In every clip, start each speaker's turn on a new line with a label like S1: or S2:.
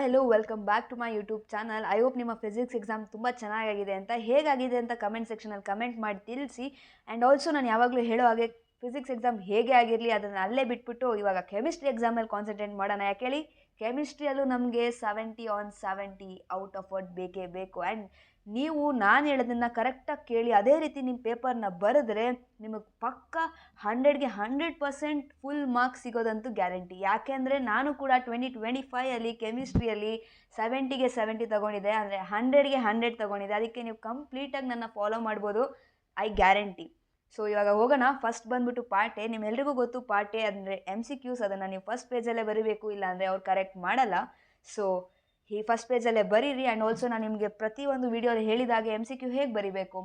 S1: Hello welcome back to my YouTube channel. I hope ನಿಮ್ಮ physics exam ತುಂಬ ಚೆನ್ನಾಗಿದೆ ಅಂತ, ಹೇಗಾಗಿದೆ ಅಂತ ಕಮೆಂಟ್ ಸೆಕ್ಷನಲ್ಲಿ ಕಮೆಂಟ್ ಮಾಡಿ ತಿಳಿಸಿ. ಆ್ಯಂಡ್ ಆಲ್ಸೋ ನಾನು ಯಾವಾಗಲೂ ಹೇಳೋ ಹಾಗೆ ಫಿಸಿಕ್ಸ್ ಎಕ್ಸಾಮ್ ಹೇಗೆ ಆಗಿರಲಿ ಅದನ್ನು ಅಲ್ಲೇ ಬಿಟ್ಬಿಟ್ಟು ಇವಾಗ ಕೆಮಿಸ್ಟ್ರಿ ಎಕ್ಸಾಮಲ್ಲಿ ಕಾನ್ಸಂಟ್ರೇಟ್ ಮಾಡೋಣ. ಯಾಕೆ ಹೇಳಿ, ಕೆಮಿಸ್ಟ್ರಿಯಲ್ಲೂ ನಮಗೆ 70/70 ಔಟ್ ಆಫ್ ವರ್ಡ್ ಬೇಕೇ ಬೇಕು. ಆ್ಯಂಡ್ ನೀವು ನಾನು ಹೇಳೋದನ್ನು ಕರೆಕ್ಟಾಗಿ ಕೇಳಿ ಅದೇ ರೀತಿ ನಿಮ್ಮ ಪೇಪರ್ನ ಬರೆದ್ರೆ ನಿಮಗೆ ಪಕ್ಕ 100ಗೆ 100% ಫುಲ್ ಮಾರ್ಕ್ಸ್ ಸಿಗೋದಂತೂ ಗ್ಯಾರಂಟಿ. ಯಾಕೆಂದರೆ ನಾನು ಕೂಡ 2025 ಕೆಮಿಸ್ಟ್ರಿಯಲ್ಲಿ 70ಗೆ 70 ತೊಗೊಂಡಿದ್ದೆ, ಅಂದರೆ 100ಗೆ 100 ತೊಗೊಂಡಿದ್ದೆ. ಅದಕ್ಕೆ ನೀವು ಕಂಪ್ಲೀಟಾಗಿ ನನ್ನ ಫಾಲೋ ಮಾಡ್ಬೋದು, ಐ ಗ್ಯಾರಂಟಿ. ಸೊ ಇವಾಗ ಹೋಗೋಣ. ಫಸ್ಟ್ ಬಂದ್ಬಿಟ್ಟು ಪಾರ್ಟ್ ಎ. ನಿಮ್ಮೆಲ್ರಿಗೂ ಗೊತ್ತು ಪಾರ್ಟ್ ಎ ಅಂದರೆ MCQs. ಅದನ್ನು ನೀವು ಫಸ್ಟ್ ಪೇಜಲ್ಲೇ ಬರೀಬೇಕು, ಇಲ್ಲಾಂದರೆ ಅವ್ರು ಕರೆಕ್ಟ್ ಮಾಡಲ್ಲ. ಸೊ ಈ ಫಸ್ಟ್ ಪೇಜಲ್ಲೇ ಬರೀರಿ. ಆ್ಯಂಡ್ ಆಲ್ಸೋ ನಾನು ನಿಮಗೆ ಪ್ರತಿಯೊಂದು ವೀಡಿಯೋಲಿ ಹೇಳಿದಾಗೆ MCQ ಹೇಗೆ ಬರೀಬೇಕು,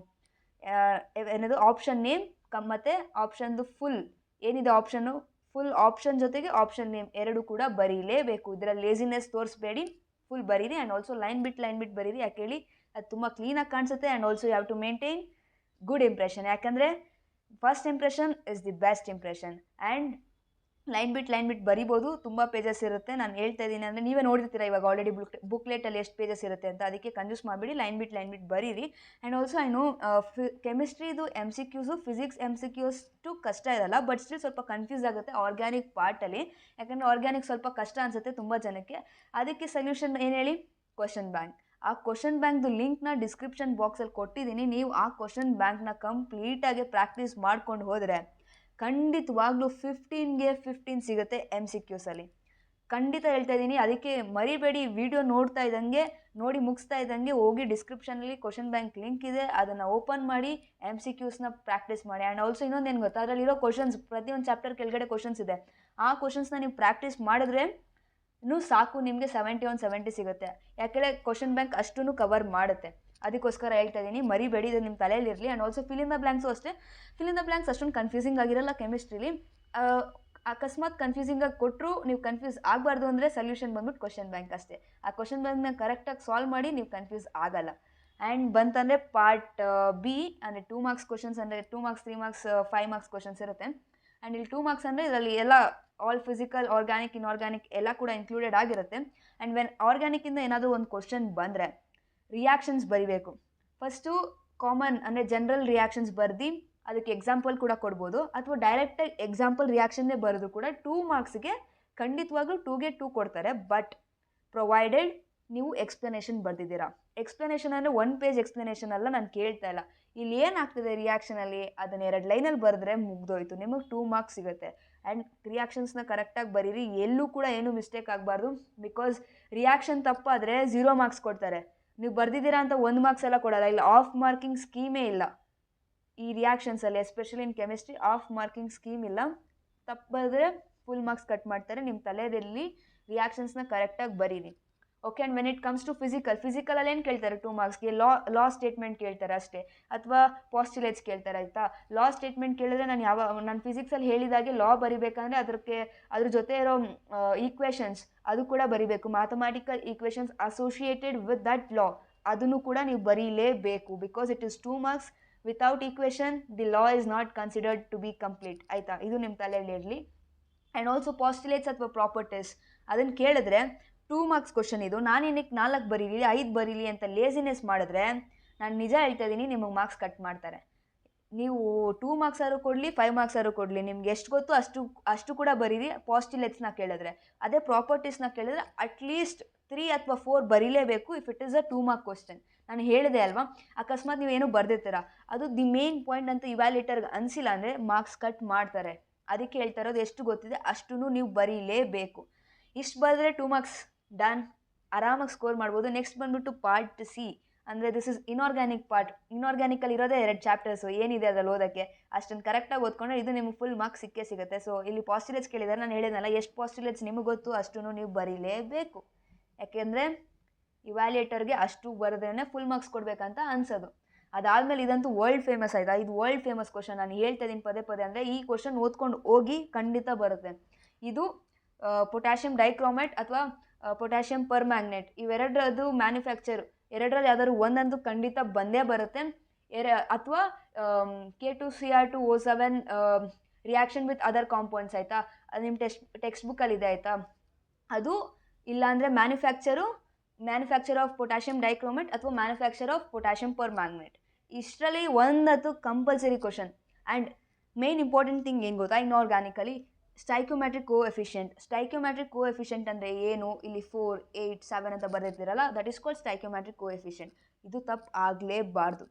S1: ಏನದು ಆಪ್ಷನ್ ನೇಮ್ ಮತ್ತು ಆಪ್ಷನ್ದು ಫುಲ್ ಏನಿದೆ ಆಪ್ಷನ್ನು, ಫುಲ್ ಆಪ್ಷನ್ ಜೊತೆಗೆ ಆಪ್ಷನ್ ನೇಮ್ ಎರಡು ಕೂಡ ಬರೀಲೇಬೇಕು. ಇದರಲ್ಲಿ ಲೇಸಿನೆಸ್ ತೋರಿಸ್ಬೇಡಿ, ಫುಲ್ ಬರೀರಿ. ಆ್ಯಂಡ್ ಆಲ್ಸೋ ಲೈನ್ ಬಿಟ್ಟು ಬರೀರಿ. ಯಾಕೆ ಹೇಳಿ, ಅದು ತುಂಬ ಕ್ಲೀನಾಗಿ ಕಾಣಿಸುತ್ತೆ. And also you have to maintain good impression. ಯಾಕಂದರೆ first impression is the best impression. And line ಬಿಟ್ಟು ಬರಿಬೋದು. ತುಂಬ ಪೇಜಸ್ ಇರುತ್ತೆ. ನಾನು ಹೇಳ್ತಾ ಇದ್ದೀನಿ ಅಂದರೆ ನೀವೇ ನೋಡಿರ್ತೀರ ಇವಾಗ ಆಲ್ರೆಡಿ ಬುಕ್ಲೆಟಲ್ಲಿ ಎಷ್ಟು ಪೇಜಸ್ ಇರುತ್ತೆ ಅಂತ. ಅದಕ್ಕೆ ಕನ್ಫ್ಯೂಸ್ ಮಾಡಿಬಿಡಿ, ಲೈನ್ ಬಿಟ್ಟು ಬರೀರಿ. ಆ್ಯಂಡ್ ಆಲ್ಸೋ ಐ ನೋ ಕೆಮಿಸ್ಟ್ರಿದು MCQs ಫಿಸಿಕ್ಸ್ MCQs ಕಷ್ಟ ಇರಲ್ಲ, ಬಟ್ ಸ್ಟಿಲ್ ಸ್ವಲ್ಪ ಕನ್ಫ್ಯೂಸ್ ಆಗುತ್ತೆ ಆರ್ಗ್ಯಾನಿಕ್ ಪಾರ್ಟಲ್ಲಿ. ಯಾಕಂದರೆ ಆರ್ಗ್ಯಾನಿಕ್ ಸ್ವಲ್ಪ ಕಷ್ಟ ಅನಿಸುತ್ತೆ ತುಂಬ ಜನಕ್ಕೆ. ಅದಕ್ಕೆ ಸೊಲ್ಯೂಷನ್ ಏನು ಹೇಳಿ, ಕ್ವಶನ್ ಬ್ಯಾಂಕ್. ಆ ಕ್ವಶನ್ ಬ್ಯಾಂಕ್ದು ಲಿಂಕ್ನ ಡಿಸ್ಕ್ರಿಪ್ಷನ್ ಬಾಕ್ಸಲ್ಲಿ ಕೊಟ್ಟಿದ್ದೀನಿ. ನೀವು ಆ ಕ್ವಶನ್ ಬ್ಯಾಂಕ್ನ ಕಂಪ್ಲೀಟಾಗಿ ಪ್ರಾಕ್ಟೀಸ್ ಮಾಡ್ಕೊಂಡು ಹೋದರೆ ಖಂಡಿತವಾಗ್ಲೂ 15ಗೆ 15 ಸಿಗುತ್ತೆ MCQsಲ್ಲಿ. ಖಂಡಿತ ಹೇಳ್ತಾ ಇದ್ದೀನಿ. ಅದಕ್ಕೆ ಮರಿಬೇಡಿ, ವಿಡಿಯೋ ನೋಡ್ತಾ ಇದ್ದಂಗೆ, ನೋಡಿ ಮುಗಿಸ್ತಾ ಇದ್ದಂಗೆ ಹೋಗಿ ಡಿಸ್ಕ್ರಿಪ್ಷನಲ್ಲಿ ಕ್ವಶನ್ ಬ್ಯಾಂಕ್ ಲಿಂಕ್ ಇದೆ, ಅದನ್ನು ಓಪನ್ ಮಾಡಿ MCQsನ ಪ್ರಾಕ್ಟೀಸ್ ಮಾಡಿ. ಆ್ಯಂಡ್ ಆಲ್ಸೋ ಇನ್ನೊಂದು ಏನು ಗೊತ್ತಾ, ಅದರಲ್ಲಿರೋ ಕ್ವಶನ್ಸ್ ಪ್ರತಿಯೊಂದು ಚಾಪ್ಟರ್ ಕೆಳಗಡೆ ಕ್ವಶನ್ಸ್ ಇದೆ. ಆ ಕ್ವಶನ್ಸ್ನ ನೀವು ಪ್ರಾಕ್ಟೀಸ್ ಮಾಡಿದ್ರೆ ಸಾಕು, ನಿಮಗೆ 70/70 ಸಿಗುತ್ತೆ. ಯಾಕೆಂದರೆ ಕ್ವಶನ್ ಬ್ಯಾಂಕ್ ಅಷ್ಟೂ ಕವರ್ ಮಾಡುತ್ತೆ. ಅದಕ್ಕೋಸ್ಕರ ಹೇಳ್ತಾ ಇದ್ದೀನಿ, ಮರಿಬೇಡಿ, ಇದು ನಿಮ್ಮ ತಲೆಯಲ್ಲಿರಲಿ. And also fill in the blanks ಅಷ್ಟೇ. ಫಿಲ್ ಇನ್ ದ ಬ್ಲ್ಯಾಂಕ್ಸ್ ಅಷ್ಟೊಂದು ಕನ್ಫ್ಯೂಸಿಂಗ್ ಆಗಿರಲ್ಲ ಕೆಮಿಸ್ಟ್ರಿಲಿ. ಅಕಸ್ಮಾತ್ ಕನ್ಫ್ಯೂಸಿಂಗಾಗಿ ಕೊಟ್ಟರು ನೀವು ಕನ್ಫ್ಯೂಸ್ ಆಗಬಾರ್ದು ಅಂದರೆ ಸೊಲ್ಯೂಷನ್ ಬಂದ್ಬಿಟ್ಟು ಕ್ವಶನ್ ಬ್ಯಾಂಕ್ ಅಷ್ಟೇ. ಆ ಕ್ವಶನ್ ಬ್ಯಾಂಕ್ನ ಕರೆಕ್ಟಾಗಿ ಸಾಲ್ವ್ ಮಾಡಿ, ನೀವು ಕನ್ಫ್ಯೂಸ್ ಆಗಲ್ಲ. ಆ್ಯಂಡ್ ಬಂತಂದರೆ ಪಾರ್ಟ್ ಬಿ ಅಂದರೆ 2 ಮಾರ್ಕ್ಸ್ ಕ್ವಶನ್ಸ್, ಅಂದರೆ 2 ಮಾರ್ಕ್ಸ್ 3 ಮಾರ್ಕ್ಸ್ 5 ಮಾರ್ಕ್ಸ್ ಕ್ವಶನ್ಸ್ ಇರುತ್ತೆ. ಆ್ಯಂಡ್ ಇಲ್ಲಿ 2 ಮಾರ್ಕ್ಸ್ ಅಂದರೆ ಇದರಲ್ಲಿ ಎಲ್ಲ ಆಲ್ ಫಿಸಿಕಲ್, ಆರ್ಗ್ಯಾನಿಕ್, ಇನ್ಆರ್ಗ್ಯಾನಿಕ್ ಎಲ್ಲ ಕೂಡ ಇನ್ಕ್ಲೂಡೆಡ್ ಆಗಿರುತ್ತೆ. ಆ್ಯಂಡ್ ವೆನ್ ಆರ್ಗ್ಯಾನಿಕ್ಕಿಂದ ಏನಾದರೂ ಒಂದು ಕ್ವಶನ್ ಬಂದರೆ ರಿಯಾಕ್ಷನ್ಸ್ ಬರಿಬೇಕು. ಫಸ್ಟು ಕಾಮನ್ ಅಂದರೆ ಜನರಲ್ ರಿಯಾಕ್ಷನ್ಸ್ ಬರೆದು ಅದಕ್ಕೆ ಎಕ್ಸಾಂಪಲ್ ಕೂಡ ಕೊಡ್ಬೋದು, ಅಥವಾ ಡೈರೆಕ್ಟಾಗಿ ಎಕ್ಸಾಂಪಲ್ ರಿಯಾಕ್ಷನ್ನೇ ಬರೆದು ಕೂಡ 2 ಮಾರ್ಕ್ಸ್ಗೆ ಖಂಡಿತವಾಗ್ಲೂ 2ಗೆ 2 ಕೊಡ್ತಾರೆ. ಬಟ್ ಪ್ರೊವೈಡೆಡ್ ನೀವು ಎಕ್ಸ್ಪ್ಲನೇಷನ್ ಬರೆದಿದ್ದೀರಾ. ಎಕ್ಸ್ಪ್ಲನೇಷನ್ ಅಂದರೆ 1 ಪೇಜ್ ಎಕ್ಸ್ಪ್ಲನೇಷನ್ ಅಲ್ಲ, ನಾನು ಕೇಳ್ತಾ ಇಲ್ಲ. ಇಲ್ಲಿ ಏನಾಗ್ತದೆ ರಿಯಾಕ್ಷನಲ್ಲಿ ಅದನ್ನು 2 ಲೈನಲ್ಲಿ ಬರೆದ್ರೆ ಮುಗ್ದೋಯ್ತು, ನಿಮಗೆ 2 ಮಾರ್ಕ್ಸ್ ಸಿಗುತ್ತೆ. ಆ್ಯಂಡ್ ರಿಯಾಕ್ಷನ್ಸ್ನ ಕರೆಕ್ಟಾಗಿ ಬರೀರಿ, ಎಲ್ಲೂ ಕೂಡ ಏನೂ ಮಿಸ್ಟೇಕ್ ಆಗಬಾರ್ದು. ಬಿಕಾಸ್ ರಿಯಾಕ್ಷನ್ ತಪ್ಪಾದರೆ 0 ಮಾರ್ಕ್ಸ್ ಕೊಡ್ತಾರೆ. ನೀವು ಬರೆದಿದ್ದೀರಾ ಅಂತ 1 ಮಾರ್ಕ್ಸ್ ಎಲ್ಲ ಕೊಡೋಲ್ಲ. ಇಲ್ಲ, ಆಫ್ ಮಾರ್ಕಿಂಗ್ ಸ್ಕೀಮೇ ಇಲ್ಲ ಈ ರಿಯಾಕ್ಷನ್ಸಲ್ಲಿ, especially in chemistry of marking scheme ಇಲ್ಲ. ತಪ್ಪು ಬರೆದ್ರೆ ಫುಲ್ ಮಾರ್ಕ್ಸ್ ಕಟ್ ಮಾಡ್ತಾರೆ. ನಿಮ್ಮ ತಲೆಯಲ್ಲಿ ರಿಯಾಕ್ಷನ್ಸ್ನ ಕರೆಕ್ಟಾಗಿ ಬರೀರಿ. Okay. And when it comes to ಫಿಸಿಕಲಲ್ಲಿ ಏನು ಕೇಳ್ತಾರೆ, 2 ಮಾರ್ಕ್ಸ್ಗೆ ಲಾ ಸ್ಟೇಟ್ಮೆಂಟ್ ಕೇಳ್ತಾರೆ ಅಷ್ಟೇ, ಅಥವಾ ಪಾಸ್ಟುಲೇಟ್ಸ್ ಕೇಳ್ತಾರೆ. ಆಯಿತಾ, ಲಾ ಸ್ಟೇಟ್ಮೆಂಟ್ ಕೇಳಿದ್ರೆ ನಾನು ಫಿಸಿಕ್ಸಲ್ಲಿ ಹೇಳಿದಾಗೆ ಲಾ ಬರಿಬೇಕಂದ್ರೆ ಅದ್ರ ಜೊತೆ ಇರೋ ಈಕ್ವೇಷನ್ಸ್ ಅದು ಕೂಡ ಬರಿಬೇಕು. Mathematical equations associated with that law ಅದನ್ನು ಕೂಡ ನೀವು ಬರೀಲೇಬೇಕು. Because it is 2 marks. Without equation the law is not considered to be complete. ಆಯಿತಾ, ಇದು ನಿಮ್ಮ ತಲೆಯಲ್ಲಿ ಇರಲಿ. ಆ್ಯಂಡ್ ಆಲ್ಸೋ ಪಾಸ್ಟುಲೇಟ್ಸ್ ಅಥವಾ ಪ್ರಾಪರ್ಟೀಸ್ ಅದನ್ನು ಕೇಳಿದ್ರೆ 2 ಮಾರ್ಕ್ಸ್ ಕ್ವಶನ್ ಇದು. ನಾನೇನಕ್ಕೆ 4 ಬರೀಲಿ 5 ಬರೀಲಿ ಅಂತ ಲೇಸಿನೆಸ್ ಮಾಡಿದ್ರೆ ನಾನು ನಿಜ ಹೇಳ್ತಾ ಇದ್ದೀನಿ, ನಿಮಗೆ ಮಾರ್ಕ್ಸ್ ಕಟ್ ಮಾಡ್ತಾರೆ. ನೀವು 2 ಮಾರ್ಕ್ಸ್ ಆದ್ರೂ ಕೊಡಲಿ 5 ಮಾರ್ಕ್ಸ್ ಆದ್ರೂ ಕೊಡಲಿ, ನಿಮ್ಗೆ ಎಷ್ಟು ಗೊತ್ತು ಅಷ್ಟು ಕೂಡ ಬರೀರಿ. ಪಾಸ್ಟುಲೇಟ್ಸ್ನ ಕೇಳಿದ್ರೆ, ಅದೇ ಪ್ರಾಪರ್ಟೀಸ್ನ ಕೇಳಿದ್ರೆ ಅಟ್ಲೀಸ್ಟ್ 3 ಅಥವಾ 4 ಬರೀಲೇಬೇಕು if it is a 2 mark question. ನಾನು ಹೇಳಿದೆ ಅಲ್ವಾ, ಅಕಸ್ಮಾತ್ ನೀವೇನು ಬರ್ದಿರ್ತೀರ ಅದು ದಿ ಮೇನ್ ಪಾಯಿಂಟ್ ಅಂತ ಇವ್ಯಾಲ್ಯೂಟರ್ಗೆ ಅನಿಸಿಲ್ಲ ಅಂದರೆ ಮಾರ್ಕ್ಸ್ ಕಟ್ ಮಾಡ್ತಾರೆ. ಅದಕ್ಕೆ ಹೇಳ್ತಾ ಇರೋದು, ಎಷ್ಟು ಗೊತ್ತಿದೆ ಅಷ್ಟೂ ನೀವು ಬರೀಲೇಬೇಕು. ಇಷ್ಟು ಬರೆದ್ರೆ 2 ಮಾರ್ಕ್ಸ್ ಡನ್, ಆರಾಮಾಗಿ ಸ್ಕೋರ್ ಮಾಡ್ಬೋದು. ನೆಕ್ಸ್ಟ್ ಬಂದ್ಬಿಟ್ಟು ಪಾರ್ಟ್ ಸಿ ಅಂದರೆ ದಿಸ್ ಇಸ್ ಇನ್ಆರ್ಗ್ಯಾನಿಕ್ ಪಾರ್ಟ್. ಇನ್ಆರ್ಗ್ಯಾನಿಕಲ್ಲಿ ಇರೋದೇ 2 ಚಾಪ್ಟರ್ಸು, ಏನಿದೆ ಅದ್ರಲ್ಲಿ ಓದೋಕ್ಕೆ ಅಷ್ಟನ್ನು ಕರೆಕ್ಟಾಗಿ ಓದ್ಕೊಂಡ್ರೆ ಇದು ನಿಮಗೆ ಫುಲ್ ಮಾರ್ಕ್ಸ್ ಸಿಗುತ್ತೆ. ಸೊ ಇಲ್ಲಿ ಪಾಸ್ಟುಲೇಟ್ಸ್ ಕೇಳಿದ್ದಾರೆ, ನಾನು ಹೇಳಿದ್ನಲ್ಲ, ಎಷ್ಟು ಪಾಸ್ಟುಲೇಟ್ಸ್ ನಿಮಗೆ ಗೊತ್ತು ಅಷ್ಟೂ ನೀವು ಬರೀಲೇಬೇಕು. ಯಾಕೆಂದರೆ ಇವ್ಯಾಲ್ಯೂಟರ್ಗೆ ಅಷ್ಟು ಬರೆದ್ರೇ ಫುಲ್ ಮಾರ್ಕ್ಸ್ ಕೊಡಬೇಕಂತ ಅನ್ಸೋದು. ಅದಾದಮೇಲೆ ಇದಂತೂ ವರ್ಲ್ಡ್ ಫೇಮಸ್. ಆಯಿತಾ, ಇದು ವರ್ಲ್ಡ್ ಫೇಮಸ್ ಕ್ವಶನ್. ನಾನು ಹೇಳ್ತಾ ಇದ್ದೀನಿ ಪದೇ ಅಂದರೆ ಈ ಕ್ವಶನ್ ಓದ್ಕೊಂಡು ಹೋಗಿ ಖಂಡಿತ ಬರುತ್ತೆ. ಇದು ಪೊಟ್ಯಾಷಿಯಂ ಡೈಕ್ರೋಮೇಟ್ ಅಥವಾ ಪೊಟ್ಯಾಷಿಯಂ ಪರ್ಮ್ಯಾಂಗನೇಟ್ ಇವೆರಡರದ್ದು ಮ್ಯಾನುಫ್ಯಾಕ್ಚರ್, ಎರಡರಲ್ಲಿ ಯಾವ್ದಾದ್ರು ಒಂದಂತೂ ಖಂಡಿತ ಬಂದೇ ಬರುತ್ತೆ. ಅಥವಾ K2Cr2O7 reaction with other compounds. ಆಯಿತಾ, ಅದು ನಿಮ್ಮ ಟೆಕ್ಸ್ಟ್ ಬುಕ್ಕಲ್ಲಿದೆ. ಆಯಿತಾ, ಅದು ಇಲ್ಲಾಂದರೆ ಮ್ಯಾನುಫ್ಯಾಕ್ಚರ್ ಆಫ್ ಪೊಟ್ಯಾಷಿಯಮ್ ಡೈಕ್ರೋಮೇಟ್ ಅಥವಾ ಮ್ಯಾನುಫ್ಯಾಕ್ಚರ್ ಆಫ್ ಪೊಟ್ಯಾಷಿಯಮ್ ಪರ್ಮ್ಯಾಂಗನೇಟ್. ಇಷ್ಟರಲ್ಲಿ ಒಂದತ್ತು compulsory question. And main important thing ಏನು ಗೊತ್ತಾ, ಇನ್ಆರ್ಗ್ಯಾನಿಕಲಿ ಸ್ಟೈಕ್ಯೋಮೆಟ್ರಿಕ್ ಕೋಎಫಿಷಿಯೆಂಟ್ ಅಂದರೆ ಏನು, ಇಲ್ಲಿ 4, 8, 7 ಅಂತ ಬರೆದಿರ್ತೀರಲ್ಲ, ದಟ್ ಈಸ್ ಕಾಲ್ಡ್ ಸ್ಟೈಕ್ಯೋಮೆಟ್ರಿಕ್ ಕೋಎಫಿಷಿಯೆಂಟ್. ಇದು ತಪ್ಪು ಆಗಲೇಬಾರ್ದು.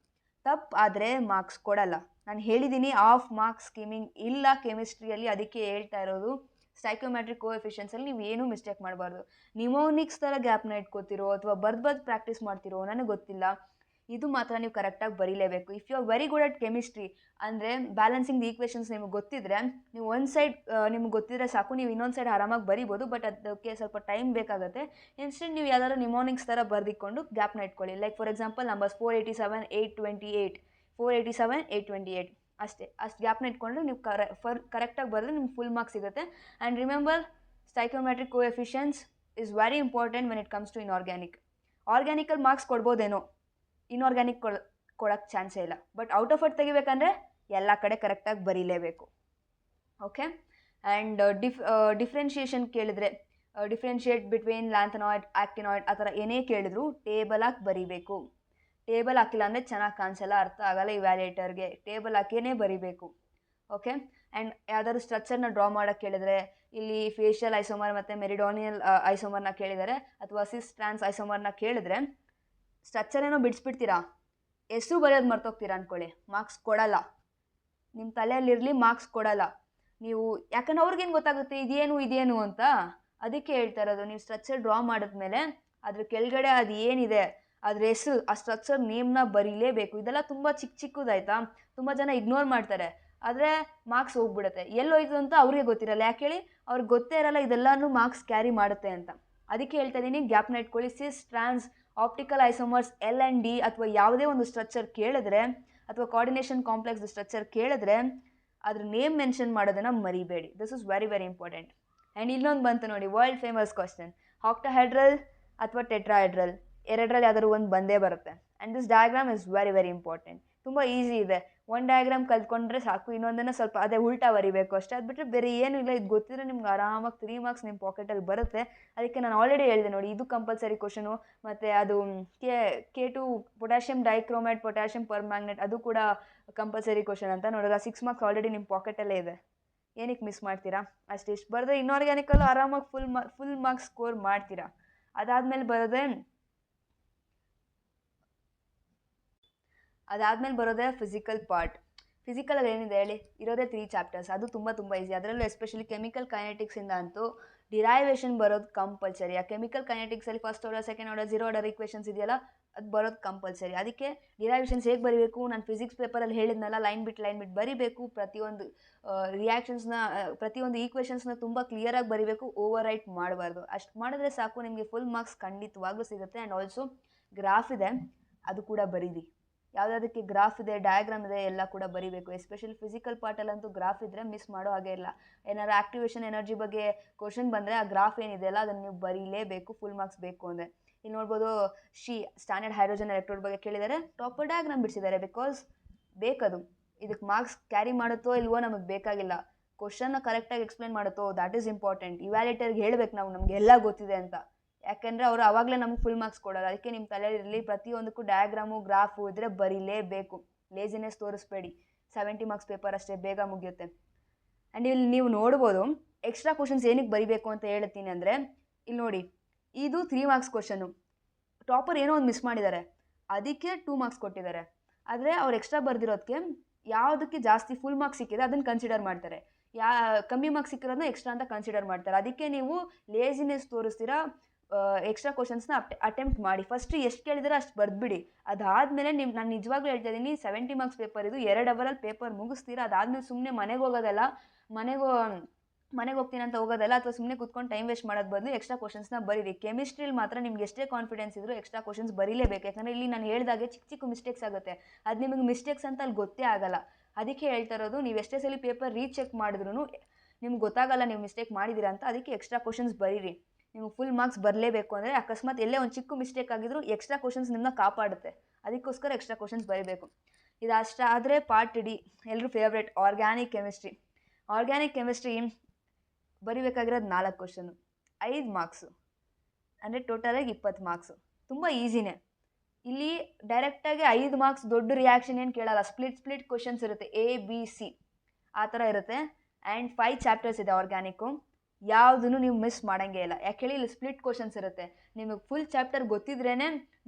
S1: ತಪ್ಪು ಆದರೆ ಮಾರ್ಕ್ಸ್ ಕೊಡಲ್ಲ. ನಾನು ಹೇಳಿದ್ದೀನಿ ಆಫ್ ಮಾರ್ಕ್ಸ್ ಸ್ಕೀಮಿಂಗ್ ಇಲ್ಲ ಕೆಮಿಸ್ಟ್ರಿಯಲ್ಲಿ, ಅದಕ್ಕೆ ಹೇಳ್ತಾ ಇರೋದು. ಸ್ಟೈಕ್ಯೋಮೆಟ್ರಿಕ್ ಕೋಎಫಿಷಿಯೆಂಟ್ಸಲ್ಲಿ ನೀವು ಏನೂ ಮಿಸ್ಟೇಕ್ ಮಾಡಬಾರ್ದು. ನಿಮೋನಿಕ್ಸ್ ಥರ ಗ್ಯಾಪ್ನ ಇಟ್ಕೋತಿರೋ ಅಥವಾ ಬರ್ದು ಪ್ರಾಕ್ಟೀಸ್ ಮಾಡ್ತಿರೋ ನನಗೆ ಗೊತ್ತಿಲ್ಲ, ಇದು ಮಾತ್ರ ನೀವು ಕರೆಕ್ಟಾಗಿ ಬರೀಲೇಬೇಕು. If you are very good at chemistry ಅಂದರೆ ಬ್ಯಾಲೆನ್ಸಿಂಗ್ ದಿ ಈಕ್ವೇಷನ್ಸ್ ನಿಮಗೆ ಗೊತ್ತಿದ್ರೆ, ನೀವು ಒಂದು ಸೈಡ್ ನಿಮ್ಗೆ ಗೊತ್ತಿದ್ರೆ ಸಾಕು, ನೀವು ಇನ್ನೊಂದು ಸೈಡ್ ಆರಾಮಾಗಿ ಬರಿಬೋದು. ಬಟ್ ಅದಕ್ಕೆ ಸ್ವಲ್ಪ ಟೈಮ್ ಬೇಕಾಗುತ್ತೆ. ಇನ್ಸ್ಟೆಂಟ್ ನೀವು ಯಾವ್ದಾದ್ರು ನಿಮೋನಿಕ್ಸ್ ಥರ ಬರೆದಿಕೊಂಡು ಗ್ಯಾಪ್ನ ಇಟ್ಕೊಳ್ಳಿ. ಲೈಕ್ ಫಾರ್ ಎಕ್ಸಾಂಪಲ್ ನಂಬರ್ಸ್ 487, 828 ಅಷ್ಟೇ. ಅಷ್ಟು ಗ್ಯಾಪ್ನ ಇಟ್ಕೊಂಡ್ರೆ ನೀವು ಕರೆಕ್ಟಾಗಿ ಬರೆದ್ರೆ ನಿಮ್ಗೆ ಫುಲ್ ಮಾರ್ಕ್ಸ್ ಸಿಗುತ್ತೆ. And remember, stoichiometric coefficients is very important when it comes to inorganic. ಆರ್ಗ್ಯಾನಿಕಲ್ ಮಾರ್ಕ್ಸ್ ಕೊಡ್ಬೋದೇನೋ, ಇನ್ಆರ್ಗ್ಯಾನಿಕ್ ಕೊಡೋಕ್ಕೆ ಚಾನ್ಸೇ ಇಲ್ಲ. ಬಟ್ ಔಟ್ ಆಫ್ ವರ್ಡ್ ತೆಗಿಬೇಕಂದ್ರೆ ಎಲ್ಲ ಕಡೆ ಕರೆಕ್ಟಾಗಿ ಬರೀಲೇಬೇಕು. ಓಕೆ. ಆ್ಯಂಡ್ ಡಿಫ್ರೆನ್ಷಿಯೇಷನ್ ಕೇಳಿದ್ರೆ, ಡಿಫ್ರೆನ್ಷಿಯೇಟ್ ಬಿಟ್ವೀನ್ ಲ್ಯಾಂಥನಾಯ್ಡ್, ಆ್ಯಕ್ಟಿನಾಯ್ಡ್ ಆ ಥರ ಏನೇ ಕೇಳಿದ್ರು ಟೇಬಲ್ ಹಾಕಿ ಬರೀಬೇಕು. ಟೇಬಲ್ ಹಾಕಿಲ್ಲ ಅಂದರೆ ಚೆನ್ನಾಗಿ ಕಾಣಿಸಲ್ಲ, ಅರ್ಥ ಆಗಲ್ಲ ಇವ್ಯಾಲ್ಯೂಯೇಟರ್ಗೆ. ಟೇಬಲ್ ಹಾಕಿಯೇ ಬರೀಬೇಕು. ಓಕೆ. ಆ್ಯಂಡ್ ಯಾವ್ದಾದ್ರು ಸ್ಟ್ರಕ್ಚರ್ನ ಡ್ರಾ ಮಾಡೋಕ್ಕೆ ಕೇಳಿದರೆ, ಇಲ್ಲಿ ಫೇಶಿಯಲ್ ಐಸೋಮರ್ ಮತ್ತು ಮೆರಿಡೋನಿಯಲ್ ಐಸೋಮರ್ನ ಕೇಳಿದರೆ, ಅಥವಾ ಸಿಸ್ ಟ್ರಾನ್ಸ್ ಐಸೋಮರ್ನ ಕೇಳಿದ್ರೆ, ಸ್ಟ್ರಕ್ಚರ್ ಏನೋ ಬಿಡಿಸ್ಬಿಡ್ತೀರಾ, ಹೆಸರು ಬರೆಯೋದು ಮರ್ತೋಗ್ತೀರಾ ಅಂದ್ಕೊಳ್ಳಿ, ಮಾರ್ಕ್ಸ್ ಕೊಡಲ್ಲ. ನಿಮ್ಮ ತಲೆಯಲ್ಲಿರಲಿ, ಮಾರ್ಕ್ಸ್ ಕೊಡಲ್ಲ. ನೀವು ಯಾಕಂದ್ರೆ ಅವ್ರಿಗೇನು ಗೊತ್ತಾಗುತ್ತೆ ಇದೇನು ಅಂತ. ಅದಕ್ಕೆ ಹೇಳ್ತಾ ಇರೋದು, ನೀವು ಸ್ಟ್ರಕ್ಚರ್ ಡ್ರಾ ಮಾಡಿದ್ಮೇಲೆ ಅದ್ರ ಕೆಳಗಡೆ ಅದು ಏನಿದೆ ಅದ್ರ ಹೆಸರು, ಆ ಸ್ಟ್ರಕ್ಚರ್ ನೇಮ್ನ ಬರೀಲೇಬೇಕು. ಇದೆಲ್ಲ ತುಂಬ ಚಿಕ್ಕದಾಯ್ತಾ, ತುಂಬ ಜನ ಇಗ್ನೋರ್ ಮಾಡ್ತಾರೆ. ಆದರೆ ಮಾರ್ಕ್ಸ್ ಹೋಗ್ಬಿಡುತ್ತೆ. ಎಲ್ಲೋಯ್ತು ಅಂತ ಅವ್ರಿಗೆ ಗೊತ್ತಿರಲ್ಲ. ಯಾಕೆ ಹೇಳಿ, ಅವ್ರಿಗೆ ಗೊತ್ತೇ ಇರಲ್ಲ ಇದೆಲ್ಲನೂ ಮಾರ್ಕ್ಸ್ ಕ್ಯಾರಿ ಮಾಡುತ್ತೆ ಅಂತ. ಅದಕ್ಕೆ ಹೇಳ್ತಾ ಇದ್ದೀನಿ, ಗ್ಯಾಪ್ನ ಇಟ್ಕೊಳ್ಳಿ. ಸಿಸ್ ಟ್ರಾನ್ಸ್ ಆಪ್ಟಿಕಲ್ ಐಸೋಮರ್ಸ್ L&D ಅಥವಾ ಯಾವುದೇ ಒಂದು ಸ್ಟ್ರಕ್ಚರ್ ಕೇಳಿದ್ರೆ, ಅಥವಾ ಕೋಆರ್ಡಿನೇಷನ್ ಕಾಂಪ್ಲೆಕ್ಸ್ ಸ್ಟ್ರಕ್ಚರ್ ಕೇಳಿದ್ರೆ ಅದ್ರ ನೇಮ್ ಮೆನ್ಷನ್ ಮಾಡೋದನ್ನು ಮರಿಬೇಡಿ. This is very very important. And ಇನ್ನೊಂದು ಬಂತು ನೋಡಿ, ವರ್ಲ್ಡ್ ಫೇಮಸ್ ಕ್ವಶನ್, ಆಕ್ಟಾಹೆಡ್ರಲ್ ಅಥವಾ ಟೆಟ್ರಾಹೆಡ್ರಲ್, ಎರಡರಲ್ಲಿ ಯಾವ್ದಾದ್ರು ಒಂದು ಬಂದೇ ಬರುತ್ತೆ. And this diagram is very very important. ತುಂಬ ಈಸಿ ಇದೆ. ಒಂದು ಡಯಾಗ್ರಾಮ್ ಕಲ್ತ್ಕೊಂಡ್ರೆ ಸಾಕು, ಇನ್ನೊಂದನ್ನು ಸ್ವಲ್ಪ ಅದೇ ಉಲ್ಟಾ ಬರಿಬೇಕು ಅಷ್ಟೇ. ಅದು ಬಿಟ್ಟರೆ ಬೇರೆ ಏನೂ ಇಲ್ಲ. ಇದು ಗೊತ್ತಿದ್ರೆ ನಿಮ್ಗೆ ಆರಾಮಾಗಿ 3 ಮಾರ್ಕ್ಸ್ ನಿಮ್ಮ ಪಾಕೆಟಲ್ಲಿ ಬರುತ್ತೆ. ಅದಕ್ಕೆ ನಾನು ಆಲ್ರೆಡಿ ಹೇಳಿದೆ ನೋಡಿ, ಇದು ಕಂಪಲ್ಸರಿ ಕ್ವಶನು. ಮತ್ತು ಅದು K2 potassium dichromate, potassium permanganate, ಅದು ಕೂಡ ಕಂಪಲ್ಸರಿ ಕ್ವಶನ್ ಅಂತ ನೋಡಿದ್ರೆ 6 ಮಾರ್ಕ್ಸ್ ಆಲ್ರೆಡಿ ನಿಮ್ಮ ಪಾಕೆಟಲ್ಲೇ ಇದೆ. ಏನಕ್ಕೆ ಮಿಸ್ ಮಾಡ್ತೀರಾ? ಅಷ್ಟಿಷ್ಟು ಬರೆದ್ರೆ ಇನ್ಆರ್ಗ್ಯಾನಿಕಲ್ಲೂ ಆರಾಮಾಗಿ ಫುಲ್ ಮಾರ್ಕ್ಸ್ ಸ್ಕೋರ್ ಮಾಡ್ತೀರಾ. ಅದಾದಮೇಲೆ ಬರೋದೇ ಫಿಸಿಕಲ್ ಪಾರ್ಟ್. ಫಿಸಿಕಲಲ್ಲಿ ಏನಿದೆ ಹೇಳಿ, ಇರೋದೇ 3 ಚಾಪ್ಟರ್ಸ್. ಅದು ತುಂಬ ಈಸಿ. ಅದರಲ್ಲೂ ಎಸ್ಪೆಷಲಿ ಕೆಮಿಕಲ್ ಕೈನೆಟಿಕ್ಸಿಂದ ಅಂತೂ ಡಿರೈವೇಷನ್ ಬರೋದು ಕಂಪಲ್ಸರಿ. ಆ ಕೆಮಿಕಲ್ ಕೈನೆಟಿಕ್ಸಲ್ಲಿ first order, second order, 0 order equations ಇದೆಯಲ್ಲ, ಅದು ಬರೋದು ಕಂಪಲ್ಸರಿ. ಅದಕ್ಕೆ ಡಿರೈವೇಷನ್ಸ್ ಹೇಗೆ ಬರೀಬೇಕು, ನಾನು ಫಿಸಿಕ್ಸ್ ಪೇಪರಲ್ಲಿ ಹೇಳಿದ್ನಲ್ಲ, ಲೈನ್ ಬಿಟ್ಟು ಬರೀಬೇಕು. ಪ್ರತಿಯೊಂದು ರಿಯಾಕ್ಷನ್ಸ್ನ, ಪ್ರತಿಯೊಂದು ಈಕ್ವೇಷನ್ಸ್ನ ತುಂಬ ಕ್ಲಿಯರಾಗಿ ಬರೀಬೇಕು. ಓವರ್ ರೈಟ್ ಮಾಡಬಾರ್ದು. ಅಷ್ಟು ಮಾಡಿದ್ರೆ ಸಾಕು, ನಿಮಗೆ ಫುಲ್ ಮಾರ್ಕ್ಸ್ ಖಂಡಿತವಾಗ್ಲೂ ಸಿಗುತ್ತೆ. ಆ್ಯಂಡ್ ಆಲ್ಸೋ ಗ್ರಾಫ್ ಇದೆ, ಅದು ಕೂಡ ಬರೀರಿ. ಯಾವುದಕ್ಕೆ ಗ್ರಾಫ್ ಇದೆ, ಡಯಾಗ್ರಾಮ್ ಇದೆ, ಎಲ್ಲ ಕೂಡ ಬರೀಬೇಕು. ಎಸ್ಪೆಷಲಿ ಫಿಸಿಕಲ್ ಪಾರ್ಟಲ್ಲಂತೂ ಗ್ರಾಫ್ ಇದ್ದರೆ ಮಿಸ್ ಮಾಡೋ ಹಾಗೆ ಇಲ್ಲ. ಏನಾದ್ರು ಆಕ್ಟಿವೇಷನ್ ಎನರ್ಜಿ ಬಗ್ಗೆ ಕ್ವಶನ್ ಬಂದರೆ ಆ ಗ್ರಾಫ್ ಏನಿದೆಯಲ್ಲ ಅದನ್ನು ನೀವು ಬರೀಲೇಬೇಕು, ಫುಲ್ ಮಾರ್ಕ್ಸ್ ಬೇಕು ಅಂದರೆ. ಇಲ್ಲಿ ನೋಡ್ಬೋದು, ಸ್ಟ್ಯಾಂಡರ್ಡ್ ಹೈಡ್ರೋಜನ್ ಎಲೆಕ್ಟ್ರೋಡ್ ಬಗ್ಗೆ ಕೇಳಿದರೆ ಪ್ರಾಪರ್ ಡಯಾಗ್ರಾಮ್ ಬಿಡಿಸಿದ್ದಾರೆ. ಬಿಕಾಸ್ ಬೇಕದು, ಇದಕ್ಕೆ ಮಾರ್ಕ್ಸ್ ಕ್ಯಾರಿ ಮಾಡುತ್ತೋ ಇಲ್ವೋ ನಮಗೆ ಬೇಕಾಗಿಲ್ಲ, ಕ್ವಶನ್ನ ಕರೆಕ್ಟಾಗಿ ಎಕ್ಸ್ಪ್ಲೇನ್ ಮಾಡುತ್ತೋ, ದ್ಯಾಟ್ ಈಸ್ ಇಂಪಾರ್ಟೆಂಟ್. ಇವ್ಯಾಲ್ಯೂಯೇಟರ್ಗೆ ಹೇಳಬೇಕು ನಾವು, ನಮಗೆ ಎಲ್ಲ ಗೊತ್ತಿದೆ ಅಂತ. ಯಾಕೆಂದರೆ ಅವರು ಆವಾಗಲೇ ನಮಗೆ ಫುಲ್ ಮಾರ್ಕ್ಸ್ ಕೊಡೋದು. ಅದಕ್ಕೆ ನಿಮ್ಮ ತಲೆಯಲ್ಲಿ ಪ್ರತಿಯೊಂದಕ್ಕೂ ಡಯಾಗ್ರಾಮು, ಗ್ರಾಫು ಇದ್ದರೆ ಬರೀಲೇಬೇಕು. ಲೇಜಿನೆಸ್ ತೋರಿಸ್ಬೇಡಿ. 70 ಮಾರ್ಕ್ಸ್ ಪೇಪರ್ ಅಷ್ಟೇ, ಬೇಗ ಮುಗಿಯುತ್ತೆ. ಆ್ಯಂಡ್ ಇಲ್ಲಿ ನೀವು ನೋಡ್ಬೋದು, ಎಕ್ಸ್ಟ್ರಾ ಕ್ವಶನ್ಸ್ ಏನಕ್ಕೆ ಬರೀಬೇಕು ಅಂತ ಹೇಳ್ತೀನಿ ಅಂದರೆ, ಇಲ್ಲಿ ನೋಡಿ, ಇದು 3 ಮಾರ್ಕ್ಸ್ ಕ್ವಶನು. ಟಾಪರ್ ಏನೋ ಒಂದು ಮಿಸ್ ಮಾಡಿದ್ದಾರೆ, ಅದಕ್ಕೆ 2 ಮಾರ್ಕ್ಸ್ ಕೊಟ್ಟಿದ್ದಾರೆ. ಆದರೆ ಅವ್ರು ಎಕ್ಸ್ಟ್ರಾ ಬರೆದಿರೋದಕ್ಕೆ ಯಾವುದಕ್ಕೆ ಜಾಸ್ತಿ ಫುಲ್ ಮಾರ್ಕ್ಸ್ ಸಿಕ್ಕಿದೆ ಅದನ್ನು ಕನ್ಸಿಡರ್ ಮಾಡ್ತಾರೆ. ಕಮ್ಮಿ ಮಾರ್ಕ್ಸ್ ಸಿಕ್ಕಿರೋದನ್ನ ಎಕ್ಸ್ಟ್ರಾ ಅಂತ ಕನ್ಸಿಡರ್ ಮಾಡ್ತಾರೆ. ಅದಕ್ಕೆ ನೀವು ಲೇಜಿನೆಸ್ ತೋರಿಸ್ತೀರಾ, ಎಕ್ಸ್ಟ್ರಾ ಕ್ವಶನ್ಸ್ನ ಅಟೆಂಪ್ಟ್ ಮಾಡಿ. ಫಸ್ಟ್ ಎಷ್ಟು ಕೇಳಿದ್ರೆ ಅಷ್ಟು ಬರೆದ್ಬಿಡಿ. ಅದಾದಮೇಲೆ ನಾನು ನಿಜವಾಗ್ಲೂ ಹೇಳ್ತಾ ಇದ್ದೀನಿ, 70 ಮಾರ್ಕ್ಸ್ ಪೇಪರ್ ಇದು, 2 ಅವರಲ್ಲಿ ಪೇಪರ್ ಮುಗಿಸ್ತೀರಾ. ಅದಾದಮೇಲೆ ಸುಮ್ಮನೆ ಮನೆಗೆ ಹೋಗ್ತೀನಿ ಅಂತ ಹೋಗೋದಲ್ಲ, ಅಥವಾ ಸುಮ್ಮನೆ ಕೂತ್ಕೊಂಡು ಟೈಮ್ ವೇಸ್ಟ್ ಮಾಡೋದು ಬದಲು ಎಕ್ಸ್ಟ್ರಾ ಕ್ವಶನ್ಸ್ನ ಬರೀರಿ. ಕೆಮಿಸ್ಟ್ರಿಲಿ ಮಾತ್ರ ನಿಮ್ಗೆ ಎಷ್ಟೇ ಕಾನ್ಫಿಡೆನ್ಸ್ ಇದ್ದರೂ ಎಕ್ಸ್ಟ್ರಾ ಕ್ವಶನ್ಸ್ ಬರೀಲೇಬೇಕು. ಯಾಕಂದರೆ ಇಲ್ಲಿ ನಾನು ಹೇಳಿದಾಗೆ ಚಿಕ್ಕ ಮಿಸ್ಟೇಕ್ಸ್ ಆಗುತ್ತೆ. ಅದು ನಿಮಗೆ ಮಿಸ್ಟೇಕ್ಸ್ ಅಂತ ಅಲ್ಲಿ ಗೊತ್ತೇ ಆಗಲ್ಲ. ಅದಕ್ಕೆ ಹೇಳ್ತಾ ಇರೋದು, ನೀವು ಎಷ್ಟೇ ಸಲ ಪೇಪರ್ ರೀಚೆಕ್ ಮಾಡಿದ್ರು ನಿಮ್ಗೆ ಗೊತ್ತಾಗಲ್ಲ ನೀವು ಮಿಸ್ಟೇಕ್ ಮಾಡಿದ್ದೀರಾ ಅಂತ. ಅದಕ್ಕೆ ಎಕ್ಸ್ಟ್ರಾ ಕ್ವಶನ್ಸ್ ಬರೀರಿ. ನೀವು ಫುಲ್ ಮಾರ್ಕ್ಸ್ ಬರಲೇಬೇಕು ಅಂದರೆ ಅಕಸ್ಮಾತ್ ಎಲ್ಲೇ ಒಂದು ಚಿಕ್ಕ ಮಿಸ್ಟೇಕ್ ಆಗಿದ್ರು ಎಕ್ಸ್ಟ್ರಾ ಕ್ವಶನ್ಸ್ ನಿಮ್ಮನ್ನ ಕಾಪಾಡುತ್ತೆ. ಅದಕ್ಕೋಸ್ಕರ ಎಕ್ಸ್ಟ್ರಾ ಕ್ವಶನ್ಸ್ ಬರೀಬೇಕು. ಇದಷ್ಟಾದರೆ ಪಾರ್ಟ್ ಡಿ, ಎಲ್ಲರೂ favourite, organic chemistry. Organic chemistry ಬರೀಬೇಕಾಗಿರೋದು 4 ಕ್ವಶನು, 5 ಮಾರ್ಕ್ಸು. ಅಂದರೆ ಟೋಟಲಾಗಿ 20 ಮಾರ್ಕ್ಸು. ತುಂಬ ಈಸಿನೇ. ಇಲ್ಲಿ ಡೈರೆಕ್ಟಾಗಿ 5 ಮಾರ್ಕ್ಸ್ ದೊಡ್ಡ ರಿಯಾಕ್ಷನ್ ಏನು ಕೇಳಲ್ಲ. ಸ್ಪ್ಲಿಟ್ ಕ್ವಶನ್ಸ್ ಇರುತ್ತೆ, ABC ಆ ಥರ ಇರುತ್ತೆ. ಆ್ಯಂಡ್ 5 ಚಾಪ್ಟರ್ಸ್ ಇದೆ ಆರ್ಗ್ಯಾನಿಕ್ಕು. ಯಾವುದನ್ನು ನೀವು ಮಿಸ್ ಮಾಡೋಂಗೇ ಇಲ್ಲ. ಯಾಕೆ ಹೇಳಿ, ಇಲ್ಲಿ ಸ್ಪ್ಲಿಟ್ ಕ್ವಶನ್ಸ್ ಇರುತ್ತೆ. ನಿಮಗೆ ಫುಲ್ ಚಾಪ್ಟರ್ ಗೊತ್ತಿದ್ರೇ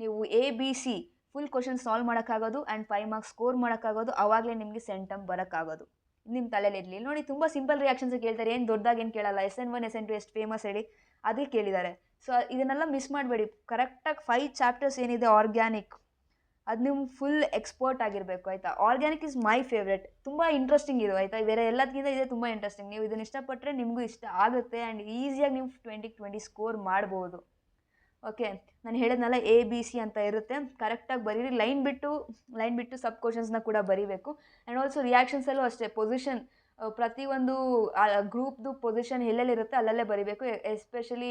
S1: ನೀವು ABC ಫುಲ್ ಕ್ವಶನ್ ಸಾಲ್ವ್ ಮಾಡೋಕ್ಕಾಗೋದು ಆ್ಯಂಡ್ 5 ಮಾರ್ಕ್ಸ್ ಸ್ಕೋರ್ ಮಾಡೋಕ್ಕಾಗೋದು. ಆವಾಗಲೇ ನಿಮಗೆ ಸೆಂಟಮ್ ಬರೋಕ್ಕಾಗೋದು. ನಿಮ್ಮ ತಲೆಯಲ್ಲಿ ಇರಲಿ. ನೋಡಿ, ತುಂಬ ಸಿಂಪಲ್ ರಿಯಾಕ್ಷನ್ಸ್ ಕೇಳ್ತಾರೆ, ಏನು ದೊಡ್ಡದಾಗಿ ಏನು ಕೇಳಲ್ಲ. SN1 SN2 ಎಷ್ಟು ಫೇಮಸ್ ಹೇಳಿ, ಅದೇ ಕೇಳಿದ್ದಾರೆ. ಸೊ ಇದನ್ನೆಲ್ಲ ಮಿಸ್ ಮಾಡಬೇಡಿ. ಕರೆಕ್ಟಾಗಿ 5 ಚಾಪ್ಟರ್ಸ್ ಏನಿದೆ ಆರ್ಗ್ಯಾನಿಕ್, ಅದು ನೀವು ಫುಲ್ ಎಕ್ಸ್ಪರ್ಟ್ ಆಗಿರಬೇಕು, ಆಯಿತಾ. Organic is my favourite. ತುಂಬ ಇಂಟ್ರೆಸ್ಟಿಂಗ್ ಇದು, ಆಯಿತಾ. ಬೇರೆ ಎಲ್ಲದಕ್ಕಿಂತ ಇದೆ ತುಂಬ ಇಂಟ್ರೆಸ್ಟಿಂಗ್. ನೀವು ಇದನ್ನು ಇಷ್ಟಪಟ್ಟರೆ ನಿಮಗೂ ಇಷ್ಟ ಆಗುತ್ತೆ ಆ್ಯಂಡ್ ಈಸಿಯಾಗಿ ನೀವು 20 ಸ್ಕೋರ್ ಮಾಡ್ಬೋದು. ಓಕೆ, ನಾನು ಹೇಳಿದ್ನಲ್ಲ ABC ಅಂತ ಇರುತ್ತೆ. ಕರೆಕ್ಟಾಗಿ ಬರೀರಿ. ಲೈನ್ ಬಿಟ್ಟು ಸಬ್ ಕ್ವಶನ್ಸ್ನ ಕೂಡ ಬರೀಬೇಕು. ಆ್ಯಂಡ್ ಆಲ್ಸೋ ರಿಯಾಕ್ಷನ್ಸಲ್ಲೂ ಅಷ್ಟೇ, ಪೊಸಿಷನ್ ಪ್ರತಿಯೊಂದು ಗ್ರೂಪ್ದು ಪೊಸಿಷನ್ ಎಲ್ಲೆಲ್ಲಿರುತ್ತೆ ಅಲ್ಲಲ್ಲೇ ಬರೀಬೇಕು. ಎಸ್ಪೆಷಲಿ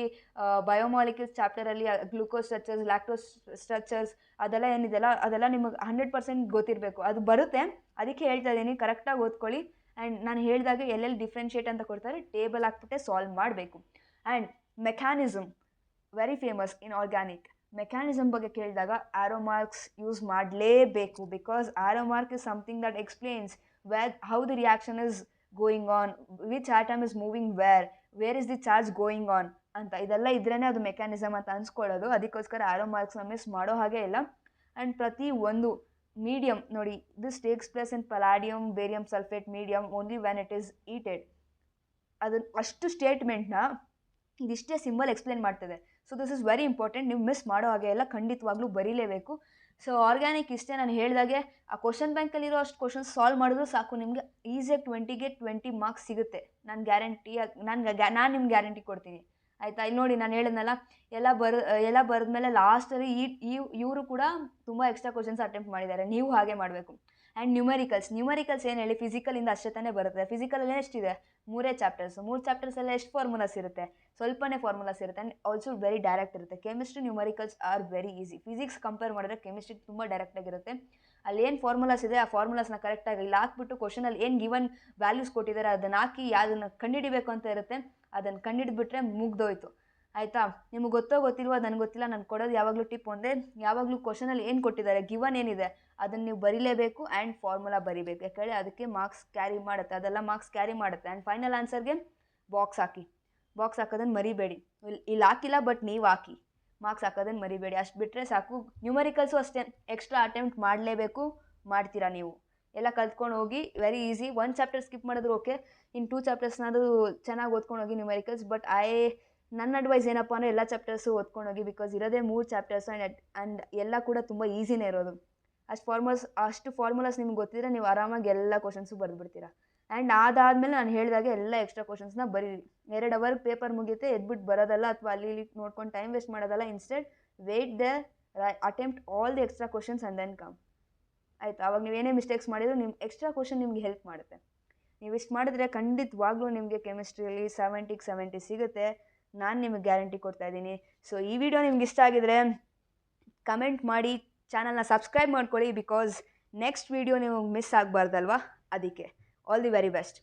S1: ಬಯೋಮಾಲಿಕ್ಯೂಲ್ಸ್ ಚಾಪ್ಟರಲ್ಲಿ ಗ್ಲೂಕೋಸ್ ಸ್ಟ್ರಕ್ಚರ್ಸ್, ಲ್ಯಾಕ್ಟೋಸ್ ಸ್ಟ್ರಕ್ಚರ್ಸ್ ಅದೆಲ್ಲ ಏನಿದೆಯಲ್ಲ, ಅದೆಲ್ಲ ನಿಮಗೆ 100% ಗೊತ್ತಿರಬೇಕು. ಅದು ಬರುತ್ತೆ, ಅದಕ್ಕೆ ಹೇಳ್ತಾ ಇದ್ದೀನಿ, ಕರೆಕ್ಟಾಗಿ ಓದ್ಕೊಳ್ಳಿ. ಆ್ಯಂಡ್ ನಾನು ಹೇಳಿದಾಗ ಎಲ್ಲೆಲ್ಲಿ ಡಿಫ್ರೆನ್ಷಿಯೇಟ್ ಅಂತ ಕೊಡ್ತಾರೆ, ಟೇಬಲ್ ಹಾಕ್ಬಿಟ್ಟೆ ಸಾಲ್ವ್ ಮಾಡಬೇಕು. And mechanism very famous in organic. Mechanism ಬಗ್ಗೆ ಕೇಳಿದಾಗ ಆರೋ ಮಾರ್ಕ್ಸ್ ಯೂಸ್ ಮಾಡಲೇಬೇಕು. Because arrow mark is something that explains how the reaction is going on, which atom is moving where is the charge going on ಅಂತ. ಇದೆಲ್ಲ ಇದ್ರೇ ಅದು mechanism ಅಂತ ಅನ್ಸ್ಕೊಳ್ಳೋದು. ಅದಕ್ಕೋಸ್ಕರ ಆರೋ ಮಾರ್ಕ್ಸ್ನ miss ಮಾಡೋ ಹಾಗೆ ಇಲ್ಲ. ಆ್ಯಂಡ್ ಪ್ರತಿ ಒಂದು ಮೀಡಿಯಮ್ ನೋಡಿ, this takes place in palladium barium sulphate medium only when it is heated. ಅದನ್ನು ಅಷ್ಟು ಸ್ಟೇಟ್ಮೆಂಟ್ನ ಇದಿಷ್ಟೇ ಸಿಂಬಲ್ ಎಕ್ಸ್ಪ್ಲೇನ್ ಮಾಡ್ತದೆ. So this is very important. ನೀವು ಮಿಸ್ ಮಾಡೋ ಹಾಗೆ ಎಲ್ಲ, ಖಂಡಿತವಾಗ್ಲೂ ಬರೀಲೇಬೇಕು. ಸೊ ಆರ್ಗ್ಯಾನಿಕ್ ಇಷ್ಟೇ. ನಾನು ಹೇಳಿದಾಗೆ ಆ ಕ್ವಶನ್ ಬ್ಯಾಂಕಲ್ಲಿರೋ ಅಷ್ಟು ಕ್ವಶನ್ಸ್ ಸಾಲ್ವ್ ಮಾಡಿದ್ರು ಸಾಕು, ನಿಮಗೆ ಈಸಿಯಾಗಿ 20 ಮಾರ್ಕ್ಸ್ ಸಿಗುತ್ತೆ. ನಾನು ನಾನು ನಿಮ್ಗೆ ಗ್ಯಾರಂಟಿ ಕೊಡ್ತೀನಿ, ಆಯಿತಾ. ಇಲ್ಲಿ ನೋಡಿ, ನಾನು ಹೇಳಿದ್ನಲ್ಲ, ಎಲ್ಲ ಬರೆದ್ಮೇಲೆ ಲಾಸ್ಟಲ್ಲಿ ಇವರು ಕೂಡ ತುಂಬ ಎಕ್ಸ್ಟ್ರಾ ಕ್ವಶನ್ಸ್ ಅಟೆಂಪ್ಟ್ ಮಾಡಿದ್ದಾರೆ. ನೀವು ಹಾಗೆ ಮಾಡಬೇಕು. ಆ್ಯಂಡ್ ನ್ಯೂಮರಿಕಲ್ಸ್ ಏನು ಹೇಳಿ, ಫಿಸಿಕಲಿಂದ ಅಷ್ಟೇ ತಾನೇ ಬರುತ್ತೆ. ಫಿಸಿಕಲಲ್ಲಿ ಎಷ್ಟಿದೆ, 3 ಚಾಪ್ಟರ್ಸ್. 3 ಚಾಪ್ಟರ್ಸಲ್ಲಿ ಎಷ್ಟು ಫಾರ್ಮುಲಾಸ್ ಇರುತ್ತೆ, ಸ್ವಲ್ಪನೇ ಫಾರ್ಮುಲಾಸ್ ಇರುತ್ತೆ. ಆ್ಯಂಡ್ ಆಲ್ಸೋ ವೆರಿ ಡೈರೆಕ್ಟ್ ಇರುತ್ತೆ. Chemistry numericals are very easy. Physics compare ಮಾಡಿದ್ರೆ ಕೆಮಿಸ್ಟ್ರಿ ತುಂಬ ಡೈರೆಕ್ಟಾಗಿರುತ್ತೆ. ಅಲ್ಲಿ ಏನು ಫಾರ್ಮುಲಾಸ್ ಇದೆ, ಆ ಫಾರ್ಮುಲಾಸ್ನ ಕರೆಕ್ಟಾಗಿ ಇಲ್ಲಿ ಹಾಕ್ಬಿಟ್ಟು ಕ್ವಶನಲ್ಲಿ ಏನು ಗಿವನ್ ವ್ಯಾಲ್ಯೂಸ್ ಕೊಟ್ಟಿದ್ದಾರೆ ಅದನ್ನು ಹಾಕಿ ಯಾವುದನ್ನು ಕಂಡುಹಿಡಿಬೇಕು ಅಂತ ಇರುತ್ತೆ, ಅದನ್ನು ಕಂಡುಹಿಡಿದ್ಬಿಟ್ರೆ ಮುಗ್ದೋಯ್ತು, ಆಯಿತಾ. ನಿಮಗೆ ಗೊತ್ತಿಲ್ವೋ ನನಗೆ ಗೊತ್ತಿಲ್ಲ. ನಾನು ಕೊಡೋದು ಯಾವಾಗಲೂ ಟಿಪ್ ಒಂದೇ, ಯಾವಾಗಲೂ ಕ್ವಶನಲ್ಲಿ ಏನು ಕೊಟ್ಟಿದ್ದಾರೆ, ಗಿವನ್ ಏನಿದೆ ಅದನ್ನು ನೀವು ಬರೀಲೇಬೇಕು. ಆ್ಯಂಡ್ ಫಾರ್ಮುಲಾ ಬರೀಬೇಕು. ಯಾಕಂದರೆ ಅದಕ್ಕೆ ಮಾರ್ಕ್ಸ್ ಕ್ಯಾರಿ ಮಾಡುತ್ತೆ, ಅದೆಲ್ಲ ಮಾರ್ಕ್ಸ್ ಕ್ಯಾರಿ ಮಾಡುತ್ತೆ. ಆ್ಯಂಡ್ ಫೈನಲ್ ಆನ್ಸರ್ಗೆ ಬಾಕ್ಸ್ ಹಾಕೋದನ್ನು ಮರಿಬೇಡಿ. ಇಲ್ಲಿ ಹಾಕಿಲ್ಲ, ಬಟ್ ನೀವು ಹಾಕಿ, ಮಾರ್ಕ್ಸ್ ಹಾಕೋದನ್ನು ಮರಿಬೇಡಿ. ಅಷ್ಟು ಬಿಟ್ಟರೆ ಸಾಕು. ನ್ಯೂಮರಿಕಲ್ಸು ಅಷ್ಟೇ, ಎಕ್ಸ್ಟ್ರಾ ಅಟೆಂಪ್ಟ್ ಮಾಡಲೇಬೇಕು. ಮಾಡ್ತೀರಾ ನೀವು, ಎಲ್ಲ ಕಲ್ತ್ಕೊಂಡು ಹೋಗಿ. Very easy. 1 ಚಾಪ್ಟರ್ ಸ್ಕಿಪ್ ಮಾಡಿದ್ರು ಓಕೆ, ಇನ್ನು 2 ಚಾಪ್ಟರ್ಸ್ನಾದರೂ ಚೆನ್ನಾಗಿ ಓದ್ಕೊಂಡು ಹೋಗಿ ನ್ಯೂಮರಿಕಲ್ಸ್. ಬಟ್ ನನ್ನ ಅಡ್ವೈಸ್ ಏನಪ್ಪ ಅಂದರೆ ಎಲ್ಲ ಚಾಪ್ಟರ್ಸು ಓದ್ಕೊಂಡು ಹೋಗಿ. ಬಿಕಾಸ್ ಇರೋದೇ 3 ಚಾಪ್ಟರ್ಸ್ ಆ್ಯಂಡ್ ಎಲ್ಲ ಕೂಡ ತುಂಬ ಈಸಿನೇ ಇರೋದು. ಅಷ್ಟು ಫಾರ್ಮುಲಾಸ್ ನಿಮ್ಗೆ ಗೊತ್ತಿದ್ರೆ ನೀವು ಆರಾಮಾಗಿ ಎಲ್ಲ ಕ್ವಶನ್ಸು ಬರೆದ್ಬಿಡ್ತೀರಾ. ಆ್ಯಂಡ್ ಅದಾದಮೇಲೆ ನಾನು ಹೇಳಿದಾಗೆ ಎಲ್ಲ ಎಕ್ಸ್ಟ್ರಾ ಕ್ವಶನ್ಸ್ನ ಬರೀರಿ. 2 ಅವರ್ಗೆ ಪೇಪರ್ ಮುಗಿಯುತ್ತೆ, ಎದ್ಬಿಟ್ಟು ಬರೋದಲ್ಲ ಅಥವಾ ಅಲ್ಲಿ ನೋಡ್ಕೊಂಡು ಟೈಮ್ ವೇಸ್ಟ್ ಮಾಡೋದಲ್ಲ. Instead wait there, attempt all the extra questions and then come, ಆಯಿತಾ. ಅವಾಗ ನೀವೇನೇ ಮಿಸ್ಟೇಕ್ಸ್ ಮಾಡಿದ್ರು ನಿಮ್ಮ ಎಕ್ಸ್ಟ್ರಾ ಕ್ವಶನ್ ನಿಮಗೆ ಹೆಲ್ಪ್ ಮಾಡುತ್ತೆ. ನೀವು ಇಷ್ಟು ಮಾಡಿದ್ರೆ ಖಂಡಿತವಾಗ್ಲೂ ನಿಮಗೆ ಕೆಮಿಸ್ಟ್ರಿಯಲ್ಲಿ 70ಗೆ 70 ಸಿಗುತ್ತೆ. ನಾನು ನಿಮಗೆ ಗ್ಯಾರಂಟಿ ಕೊಡ್ತಾ ಇದ್ದೀನಿ. ಸೊ ಈ ವಿಡಿಯೋ ನಿಮ್ಗೆ ಇಷ್ಟ ಆಗಿದ್ರೆ ಕಮೆಂಟ್ ಮಾಡಿ, ಚಾನಲ್ನ ಸಬ್ಸ್ಕ್ರೈಬ್ ಮಾಡ್ಕೊಳ್ಳಿ. ಬಿಕಾಸ್ ನೆಕ್ಸ್ಟ್ ವಿಡಿಯೋ ನಿಮಗೆ ಮಿಸ್ ಆಗಬಾರ್ದಲ್ವಾ, ಅದಕ್ಕೆ. All the very best.